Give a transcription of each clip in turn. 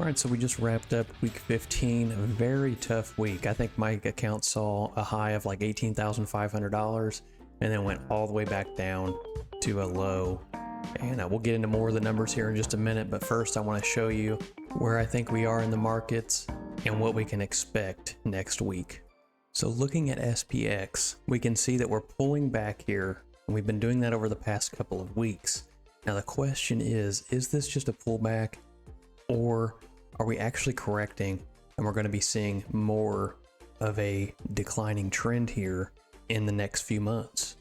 All right, so we just wrapped up week 15, a very tough week. I think my account saw a high of like $18,500 and then went all the way back down to a low. And we'll get into more of the numbers here in just a minute, but first I want to show you where I think we are in the markets and what we can expect next week. So looking at SPX, we can see that we're pulling back here, and we've been doing that over the past couple of weeks. Now the question is this just a pullback, or are we actually correcting and we're going to be seeing more of a declining trend here in the next few months?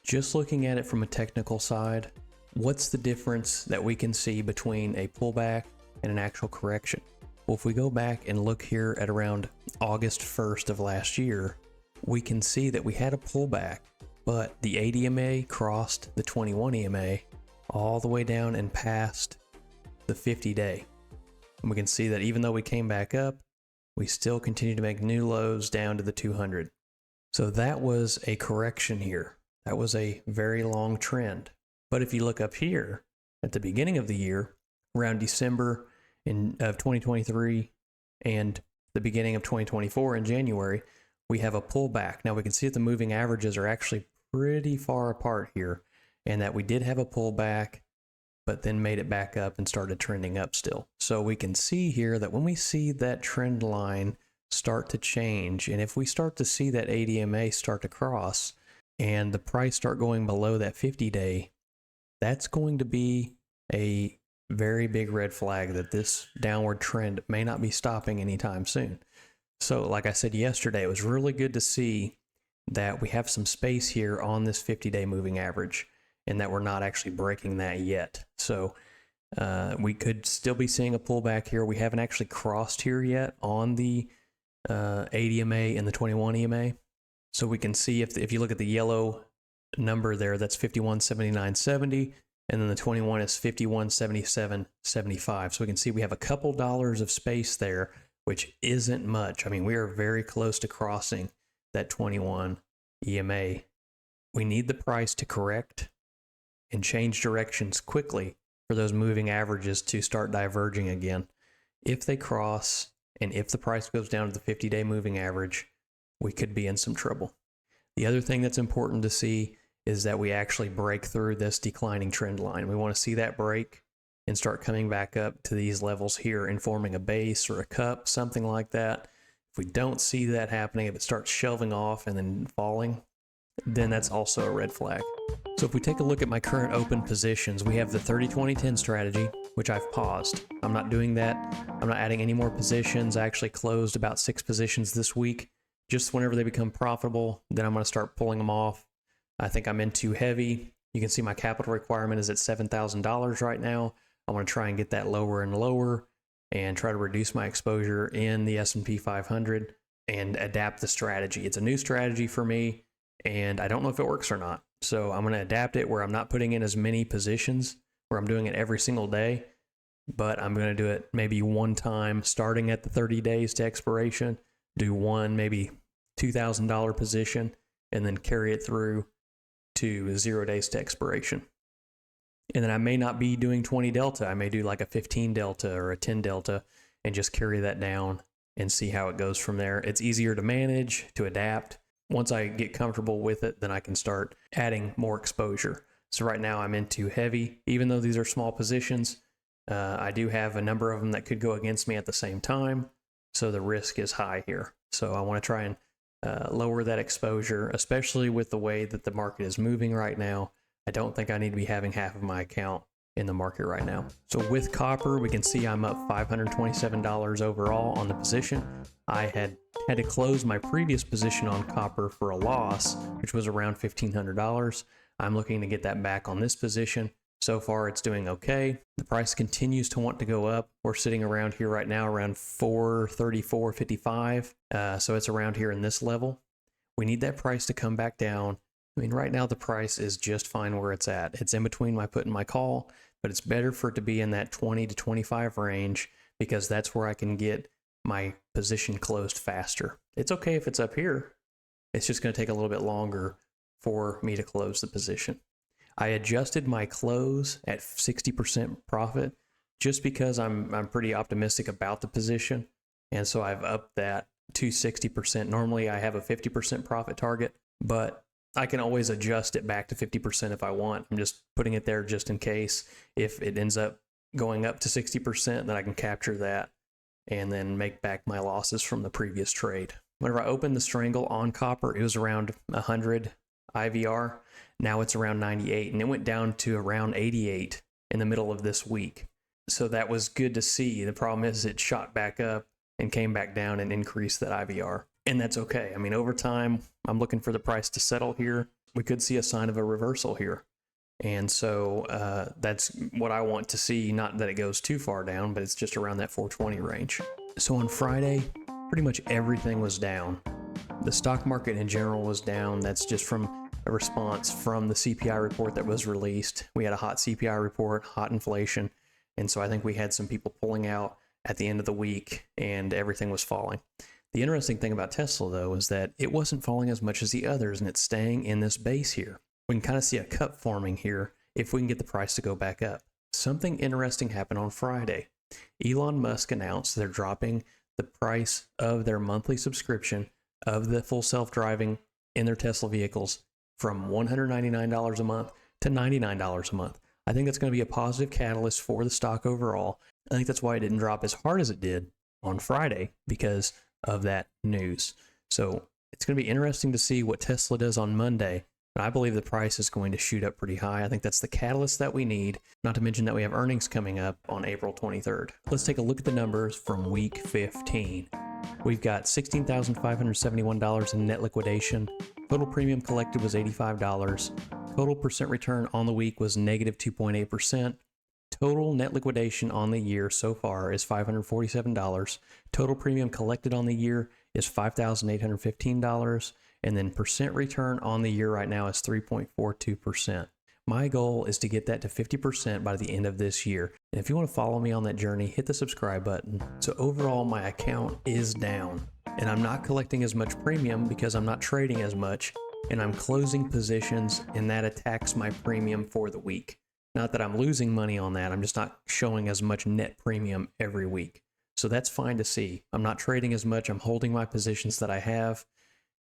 Just looking at it from a technical side, what's the difference that we can see between a pullback and an actual correction? Well, if we go back and look here at around August 1st of last year, we can see that we had a pullback, but the 80 EMA crossed the 21 EMA all the way down and past the 50-day. And we can see that even though we came back up, we still continue to make new lows down to the 200. So that was a correction here. That was a very long trend. But if you look up here at the beginning of the year, around December of 2023 and the beginning of 2024 in January, we have a pullback. Now we can see that the moving averages are actually pretty far apart here, and that we did have a pullback, but then made it back up and started trending up still. So we can see here that when we see that trend line start to change, and if we start to see that 80 EMA start to cross and the price start going below that 50-day, that's going to be a very big red flag that this downward trend may not be stopping anytime soon. So like I said yesterday, it was really good to see that we have some space here on this 50-day moving average, and that we're not actually breaking that yet. So we could still be seeing a pullback here. We haven't actually crossed here yet on the 80 EMA and the 21 EMA. So we can see if you look at the yellow number there, that's 51.7970, and then the 21 is 51.7775. So we can see we have a couple dollars of space there, which isn't much. I mean, we are very close to crossing that 21 EMA. We need the price to correct and change directions quickly for those moving averages to start diverging again. If they cross and if the price goes down to the 50-day moving average, we could be in some trouble. The other thing that's important to see is that we actually break through this declining trend line. We want to see that break and start coming back up to these levels here and forming a base or a cup, something like that. If we don't see that happening, if it starts shelving off and then falling, then that's also a red flag. So if we take a look at my current open positions, we have the 30-20-10 strategy, which I've paused. I'm not doing that. I'm not adding any more positions. I actually closed about 6 positions this week. Just whenever they become profitable, then I'm going to start pulling them off. I think I'm in too heavy. You can see my capital requirement is at $7,000 right now. I want to try and get that lower and lower and try to reduce my exposure in the S&P 500 and adapt the strategy. It's a new strategy for me, and I don't know if it works or not. So I'm going to adapt it where I'm not putting in as many positions, where I'm doing it every single day, but I'm going to do it maybe one time starting at the 30 days to expiration, do one maybe $2,000 position, and then carry it through to 0 days to expiration. And then I may not be doing 20 delta. I may do like a 15 delta or a 10 delta and just carry that down and see how it goes from there. It's easier to manage, to adapt. Once I get comfortable with it, then I can start adding more exposure. So right now I'm in too heavy. Even though these are small positions, I do have a number of them that could go against me at the same time. So the risk is high here. So I want to try and lower that exposure, especially with the way that the market is moving right now. I don't think I need to be having half of my account in the market right now. So with copper, we can see I'm up $527 overall on the position. I had to close my previous position on copper for a loss, which was around $1,500. I'm looking to get that back on this position. So far, it's doing okay. The price continues to want to go up. We're sitting around here right now, around 434.55. So it's around here in this level. We need that price to come back down. I mean, right now the price is just fine where it's at. It's in between my put and my call, but it's better for it to be in that 20 to 25 range, because that's where I can get my position closed faster. It's okay if it's up here. It's just going to take a little bit longer for me to close the position. I adjusted my close at 60% profit just because I'm pretty optimistic about the position. And so I've upped that to 60%. Normally I have a 50% profit target, but I can always adjust it back to 50% if I want. I'm just putting it there just in case. If it ends up going up to 60%, then I can capture that and then make back my losses from the previous trade. Whenever I opened the strangle on copper, it was around 100 IVR. Now it's around 98, and it went down to around 88 in the middle of this week. So that was good to see. The problem is it shot back up and came back down and increased that IVR. And that's okay. I mean, over time, I'm looking for the price to settle here. We could see a sign of a reversal here. And so that's what I want to see. Not that it goes too far down, but it's just around that 420 range. So on Friday, pretty much everything was down. The stock market in general was down. That's just from a response from the CPI report that was released. We had a hot CPI report, hot inflation. And so I think we had some people pulling out at the end of the week and everything was falling. The interesting thing about Tesla, though, is that it wasn't falling as much as the others, and it's staying in this base here. We can kind of see a cup forming here if we can get the price to go back up. Something interesting happened on Friday. Elon Musk announced they're dropping the price of their monthly subscription of the full self-driving in their Tesla vehicles from $199 a month to $99 a month. I think that's going to be a positive catalyst for the stock overall. I think that's why it didn't drop as hard as it did on Friday, because of that news. So it's going to be interesting to see what Tesla does on Monday, but I believe the price is going to shoot up pretty high. I think that's the catalyst that we need, not to mention that we have earnings coming up on April 23rd. Let's take a look at the numbers from week 15. We've got $16,571 in net liquidation. Total premium collected was $85. Total percent return on the week was negative 2.8%. Total net liquidation on the year so far is $547. Total premium collected on the year is $5,815. And then percent return on the year right now is 3.42%. My goal is to get that to 50% by the end of this year. And if you want to follow me on that journey, hit the subscribe button. So overall, my account is down and I'm not collecting as much premium because I'm not trading as much and I'm closing positions, and that attacks my premium for the week. Not that I'm losing money on that, I'm just not showing as much net premium every week. So that's fine to see. I'm not trading as much, I'm holding my positions that I have,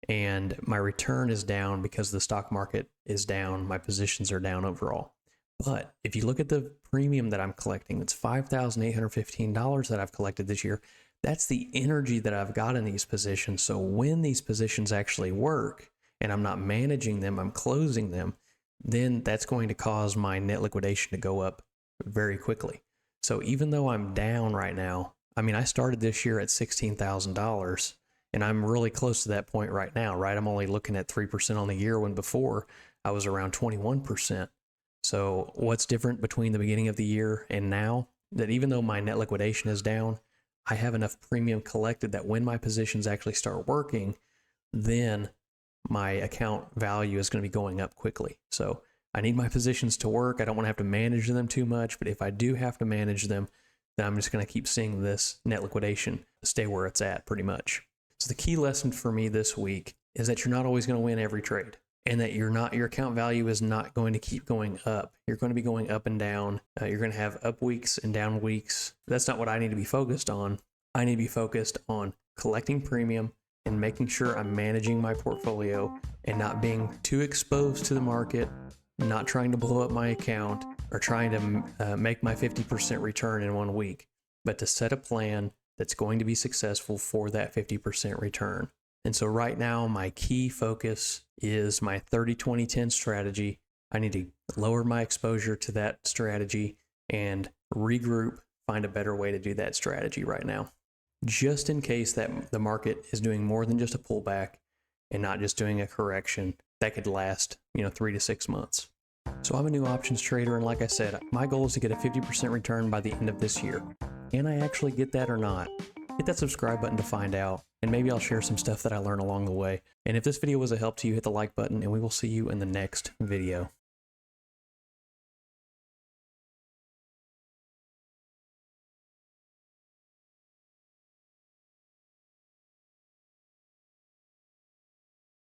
and my return is down because the stock market is down, my positions are down overall. But if you look at the premium that I'm collecting, it's $5,815 that I've collected this year. That's the energy that I've got in these positions. So when these positions actually work, and I'm not managing them, I'm closing them, then that's going to cause my net liquidation to go up very quickly. So even though I'm down right now, I mean, I started this year at $16,000 and I'm really close to that point right now, right? I'm only looking at 3% on the year when before I was around 21%. So what's different between the beginning of the year and now? That even though my net liquidation is down, I have enough premium collected that when my positions actually start working, then my account value is going to be going up quickly. So I need my positions to work. I don't want to have to manage them too much, but if I do have to manage them, then I'm just going to keep seeing this net liquidation stay where it's at pretty much. So the key lesson for me this week is that you're not always going to win every trade, and that your account value is not going to keep going up. You're going to be going up and down. You're going to have up weeks and down weeks. That's not what I need to be focused on. I need to be focused on collecting premium and making sure I'm managing my portfolio and not being too exposed to the market, not trying to blow up my account or trying to make my 50% return in 1 week, but to set a plan that's going to be successful for that 50% return. And so right now, my key focus is my 30-20-10 strategy. I need to lower my exposure to that strategy and regroup, find a better way to do that strategy right now, just in case that the market is doing more than just a pullback and not just doing a correction that could last, 3 to 6 months. So I'm a new options trader, and like I said, my goal is to get a 50% return by the end of this year. Can I actually get that or not? Hit that subscribe button to find out, and maybe I'll share some stuff that I learned along the way. And if this video was a help to you, hit the like button, and we will see you in the next video.